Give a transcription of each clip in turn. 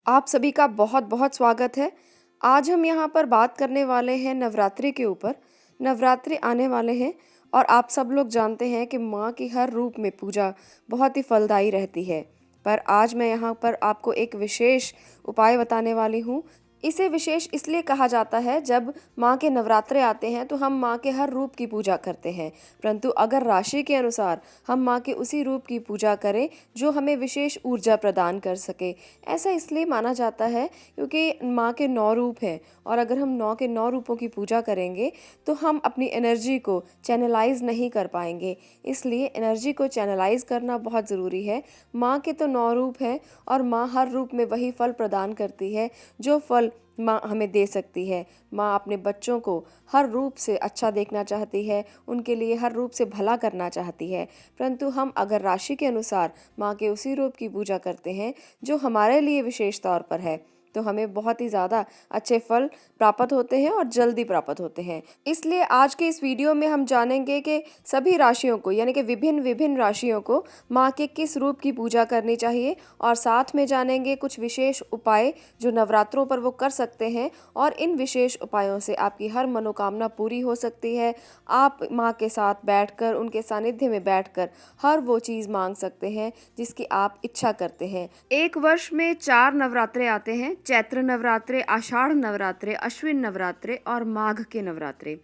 आप सभी का बहुत बहुत स्वागत है। आज हम यहाँ पर बात करने वाले हैं नवरात्रि के ऊपर। नवरात्रि आने वाले हैं और आप सब लोग जानते हैं कि माँ की हर रूप में पूजा बहुत ही फलदायी रहती है। पर आज मैं यहाँ पर आपको एक विशेष उपाय बताने वाली हूँ। इसे विशेष इसलिए कहा जाता है जब माँ के नवरात्रे आते हैं तो हम माँ के हर रूप की पूजा करते हैं, परंतु अगर राशि के अनुसार हम माँ के उसी रूप की पूजा करें जो हमें विशेष ऊर्जा प्रदान कर सके। ऐसा इसलिए माना जाता है क्योंकि माँ के 9 रूप हैं और अगर हम 9 के 9 रूपों की पूजा करेंगे तो हम अपनी एनर्जी को चैनलाइज नहीं कर पाएंगे। इसलिए एनर्जी को चैनलाइज करना बहुत ज़रूरी है। माँ के तो 9 रूप हैं और माँ हर रूप में वही फल प्रदान करती है जो फल माँ हमें दे सकती है। माँ अपने बच्चों को हर रूप से अच्छा देखना चाहती है, उनके लिए हर रूप से भला करना चाहती है, परंतु हम अगर राशि के अनुसार माँ के उसी रूप की पूजा करते हैं जो हमारे लिए विशेष तौर पर है तो हमें बहुत ही ज़्यादा अच्छे फल प्राप्त होते हैं और जल्दी प्राप्त होते हैं। इसलिए आज के इस वीडियो में हम जानेंगे कि सभी राशियों को यानी कि विभिन्न विभिन्न राशियों को माँ के किस रूप की पूजा करनी चाहिए और साथ में जानेंगे कुछ विशेष उपाय जो नवरात्रों पर वो कर सकते हैं और इन विशेष उपायों से आपकी हर मनोकामना पूरी हो सकती है। आप माँ के साथ बैठकर उनके सानिध्य में बैठकर हर वो चीज़ मांग सकते हैं जिसकी आप इच्छा करते हैं। एक वर्ष में 4 नवरात्रे आते हैं, चैत्र नवरात्रे, आषाढ़ नवरात्रे, अश्विन नवरात्रे और माघ के नवरात्रे।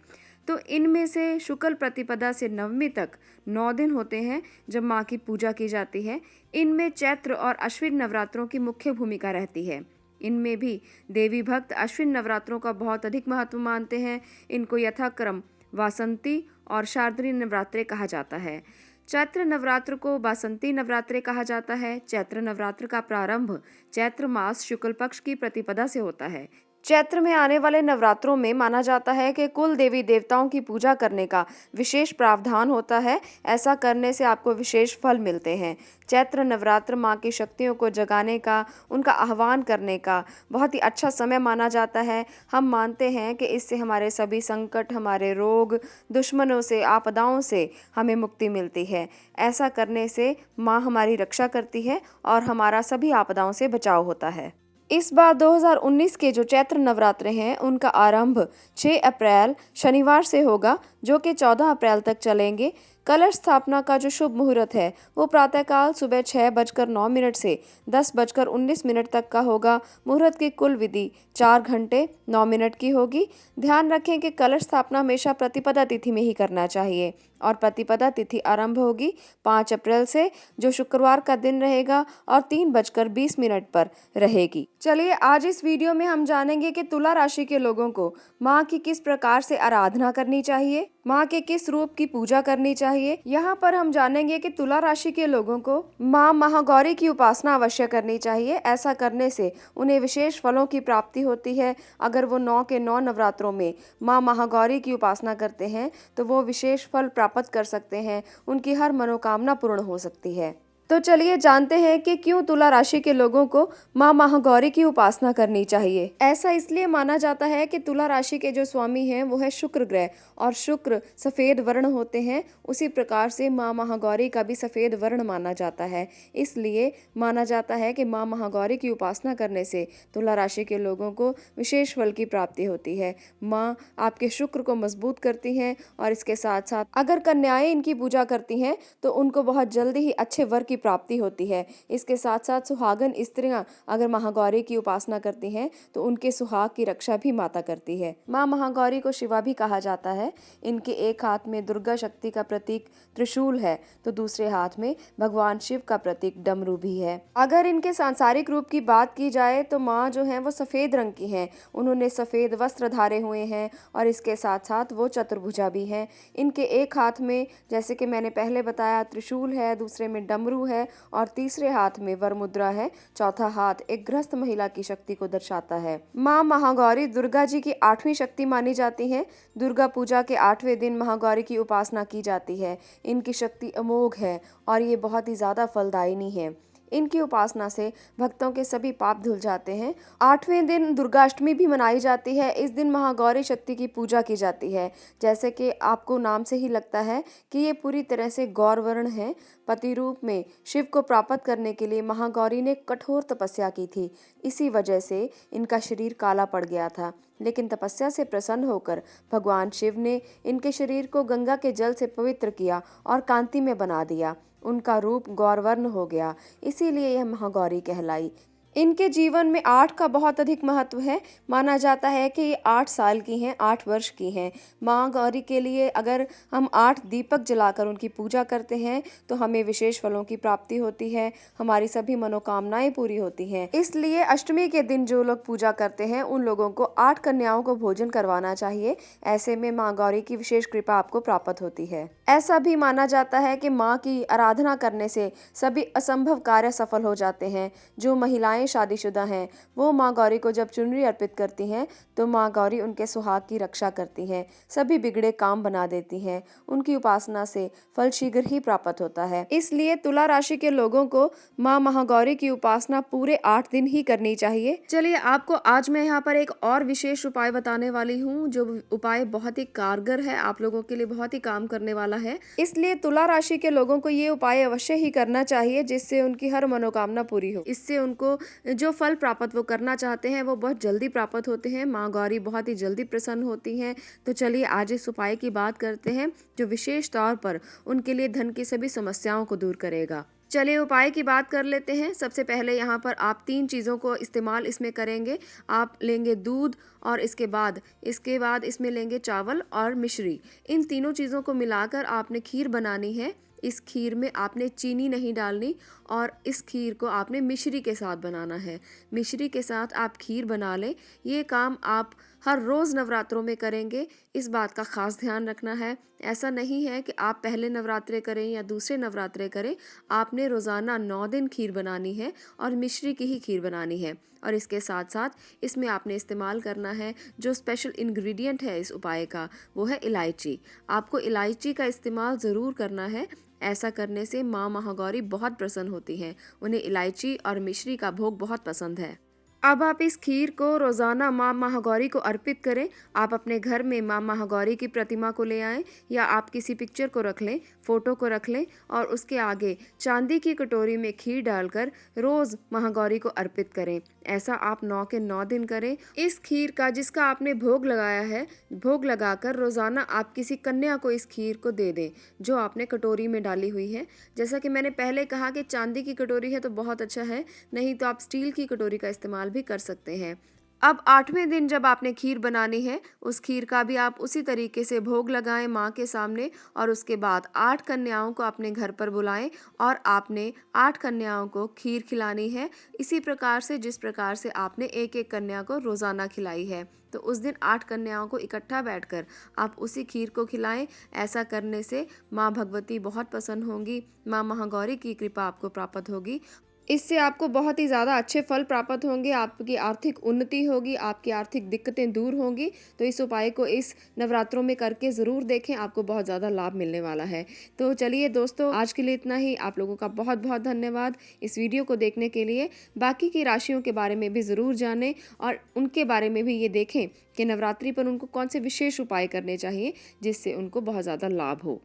तो इनमें से शुक्ल प्रतिपदा से नवमी तक 9 दिन होते हैं जब माँ की पूजा की जाती है। इनमें चैत्र और अश्विन नवरात्रों की मुख्य भूमिका रहती है। इनमें भी देवी भक्त अश्विन नवरात्रों का बहुत अधिक महत्व मानते हैं। इनको यथाक्रम वासंती और शारदीय नवरात्रे कहा जाता है। चैत्र नवरात्र को बासंती नवरात्रे कहा जाता है। चैत्र नवरात्र का प्रारंभ चैत्र मास शुक्ल पक्ष की प्रतिपदा से होता है। चैत्र में आने वाले नवरात्रों में माना जाता है कि कुल देवी देवताओं की पूजा करने का विशेष प्रावधान होता है। ऐसा करने से आपको विशेष फल मिलते हैं। चैत्र नवरात्र माँ की शक्तियों को जगाने का, उनका आह्वान करने का बहुत ही अच्छा समय माना जाता है। हम मानते हैं कि इससे हमारे सभी संकट, हमारे रोग, दुश्मनों से, आपदाओं से हमें मुक्ति मिलती है। ऐसा करने से माँ हमारी रक्षा करती है और हमारा सभी आपदाओं से बचाव होता है। इस बार 2019 के जो चैत्र नवरात्रे हैं उनका आरंभ 6 अप्रैल शनिवार से होगा जो कि 14 अप्रैल तक चलेंगे। कलश स्थापना का जो शुभ मुहूर्त है वो प्रातःकाल सुबह 6:09 से 10:19 तक का होगा। मुहूर्त की कुल विधि 4 घंटे 9 मिनट की होगी। ध्यान रखें कि कलश स्थापना हमेशा प्रतिपदा तिथि में ही करना चाहिए और प्रतिपदा तिथि आरंभ होगी 5 अप्रैल से जो शुक्रवार का दिन रहेगा और 3:20 पर रहेगी। चलिए आज इस वीडियो में हम जानेंगे कि तुला राशि के लोगों को माँ की किस प्रकार से आराधना करनी चाहिए, माँ के किस रूप की पूजा करनी चाहिए। यहाँ पर हम जानेंगे कि तुला राशि के लोगों को माँ महागौरी की उपासना अवश्य करनी चाहिए। ऐसा करने से उन्हें विशेष फलों की प्राप्ति होती है। अगर वो 9 के 9 नवरात्रों में माँ महागौरी की उपासना करते हैं तो वो विशेष फल प्राप्त कर सकते हैं, उनकी हर मनोकामना पूर्ण हो सकती है। तो चलिए जानते हैं कि क्यों तुला राशि के लोगों को माँ महागौरी की उपासना करनी चाहिए। ऐसा इसलिए माना जाता है कि तुला राशि के जो स्वामी हैं वो है शुक्र ग्रह और शुक्र सफ़ेद वर्ण होते हैं। उसी प्रकार से माँ महागौरी का भी सफ़ेद वर्ण माना जाता है। इसलिए माना जाता है कि माँ महागौरी की उपासना करने से तुला राशि के लोगों को विशेष फल की प्राप्ति होती है। माँ आपके शुक्र को मजबूत करती हैं और इसके साथ साथ अगर कन्याएं इनकी पूजा करती हैं तो उनको बहुत जल्दी ही अच्छे वर की प्राप्ति होती है। इसके साथ साथ सुहागन स्त्रियां अगर महागौरी की उपासना करती हैं तो उनके सुहाग की रक्षा भी माता करती है। माँ महागौरी को शिवा भी कहा जाता है। इनके एक हाथ में दुर्गा शक्ति का प्रतीक त्रिशूल है तो दूसरे हाथ में भगवान शिव का प्रतीक डमरू भी है। अगर इनके सांसारिक रूप की बात की जाए तो माँ जो है वो सफ़ेद रंग की हैं। उन्होंने सफ़ेद वस्त्र धारे हुए हैं और इसके साथ साथ वो चतुर्भुजा भी हैं। इनके एक हाथ में जैसे कि मैंने पहले बताया त्रिशूल है, दूसरे में डमरू है और तीसरे हाथ में वरमुद्रा है। चौथा हाथ एक गृहस्थ महिला की शक्ति को दर्शाता है। माँ महागौरी दुर्गा जी की 8वीं शक्ति मानी जाती है। दुर्गा पूजा के 8वें दिन महागौरी की उपासना की जाती है। इनकी शक्ति अमोघ है और ये बहुत ही ज़्यादा फलदायिनी है। इनकी उपासना से भक्तों के सभी पाप धुल जाते हैं। 8वें दिन दुर्गाष्टमी भी मनाई जाती है। इस दिन महागौरी शक्ति की पूजा की जाती है। जैसे कि आपको नाम से ही लगता है कि ये पूरी तरह से गौरवर्ण है। पति रूप में शिव को प्राप्त करने के लिए महागौरी ने कठोर तपस्या की थी। इसी वजह से इनका शरीर काला पड़ गया था, लेकिन तपस्या से प्रसन्न होकर भगवान शिव ने इनके शरीर को गंगा के जल से पवित्र किया और कांति में बना दिया। उनका रूप गौरवर्ण हो गया, इसीलिए यह महागौरी कहलाई। इनके जीवन में 8 का बहुत अधिक महत्व है। माना जाता है कि ये 8 साल की हैं, 8 वर्ष की हैं। माँ गौरी के लिए अगर हम 8 दीपक जलाकर उनकी पूजा करते हैं तो हमें विशेष फलों की प्राप्ति होती है, हमारी सभी मनोकामनाएं पूरी होती हैं। इसलिए अष्टमी के दिन जो लोग पूजा करते हैं उन लोगों को 8 कन्याओं को भोजन करवाना चाहिए। ऐसे में माँ गौरी की विशेष कृपा आपको प्राप्त होती है। ऐसा भी माना जाता है कि माँ की आराधना करने से सभी असंभव कार्य सफल हो जाते हैं। जो महिलाएं शादीशुदा हैं वो माँ गौरी को जब चुनरी अर्पित करती हैं तो माँ गौरी उनके सुहाग की रक्षा करती हैं, सभी बिगड़े काम बना देती हैं। उनकी उपासना से फल शीघ्र ही प्राप्त होता है। इसलिए तुला राशि के लोगों को माँ महागौरी की उपासना पूरे 8 दिन ही करनी चाहिए। चलिए आपको आज मैं यहाँ पर एक और विशेष उपाय बताने वाली हूँ, जो उपाय बहुत ही कारगर है, आप लोगों के लिए बहुत ही काम करने वाला है। इसलिए तुला राशि के लोगों को ये उपाय अवश्य ही करना चाहिए, जिससे उनकी हर मनोकामना पूरी हो। इससे उनको जो फल प्राप्त वो करना चाहते हैं वो बहुत जल्दी प्राप्त होते हैं। माँ गौरी बहुत ही जल्दी प्रसन्न होती हैं। तो चलिए आज इस उपाय की बात करते हैं जो विशेष तौर पर उनके लिए धन की सभी समस्याओं को दूर करेगा। चलिए उपाय की बात कर लेते हैं। सबसे पहले यहाँ पर आप 3 चीज़ों को इस्तेमाल इसमें करेंगे। आप लेंगे दूध और इसके बाद इसमें लेंगे चावल और मिश्री। इन तीनों चीज़ों को मिलाकर आपने खीर बनानी है। इस खीर में आपने चीनी नहीं डालनी और इस खीर को आपने मिश्री के साथ बनाना है। मिश्री के साथ आप खीर बना लें। ये काम आप हर रोज़ नवरात्रों में करेंगे, इस बात का खास ध्यान रखना है। ऐसा नहीं है कि आप पहले नवरात्रे करें या दूसरे नवरात्रे करें, आपने रोज़ाना 9 दिन खीर बनानी है और मिश्री की ही खीर बनानी है। और इसके साथ साथ इसमें आपने इस्तेमाल करना है जो स्पेशल इंग्रेडिएंट है इस उपाय का, वो है इलायची। आपको इलायची का इस्तेमाल ज़रूर करना है। ऐसा करने से माँ महागौरी बहुत प्रसन्न होती हैं। उन्हें इलायची और मिश्री का भोग बहुत पसंद है। अब आप इस खीर को रोज़ाना माँ महागौरी को अर्पित करें। आप अपने घर में माँ महागौरी की प्रतिमा को ले आएं या आप किसी पिक्चर को रख लें, फ़ोटो को रख लें और उसके आगे चांदी की कटोरी में खीर डालकर रोज़ महागौरी को अर्पित करें। ऐसा आप 9 के 9 दिन करें। इस खीर का जिसका आपने भोग लगाया है, भोग लगाकर रोज़ाना आप किसी कन्या को इस खीर को दे दें जो आपने कटोरी में डाली हुई है। जैसा कि मैंने पहले कहा कि चांदी की कटोरी है तो बहुत अच्छा है, नहीं तो आप स्टील की कटोरी का इस्तेमाल भी कर सकते हैं। अब 8वें दिन जब आपने खीर बनानी है, उस खीर का भी आप उसी तरीके से भोग लगाएं माँ के सामने और उसके बाद 8 कन्याओं को अपने घर पर बुलाएं और आपने 8 कन्याओं को खीर खिलानी है, इसी प्रकार से जिस प्रकार से आपने एक एक कन्या को रोज़ाना खिलाई है। तो उस दिन 8 कन्याओं को इकट्ठा बैठकर आप उसी खीर को खिलाएं। ऐसा करने से माँ भगवती बहुत प्रसन्न होंगी, माँ महागौरी की कृपा आपको प्राप्त होगी। इससे आपको बहुत ही ज़्यादा अच्छे फल प्राप्त होंगे, आपकी आर्थिक उन्नति होगी, आपकी आर्थिक दिक्कतें दूर होंगी। तो इस उपाय को इस नवरात्रों में करके ज़रूर देखें, आपको बहुत ज़्यादा लाभ मिलने वाला है। तो चलिए दोस्तों, आज के लिए इतना ही। आप लोगों का बहुत बहुत धन्यवाद इस वीडियो को देखने के लिए। बाकी की राशियों के बारे में भी ज़रूर जानें और उनके बारे में भी ये देखें कि नवरात्रि पर उनको कौन से विशेष उपाय करने चाहिए जिससे उनको बहुत ज़्यादा लाभ हो।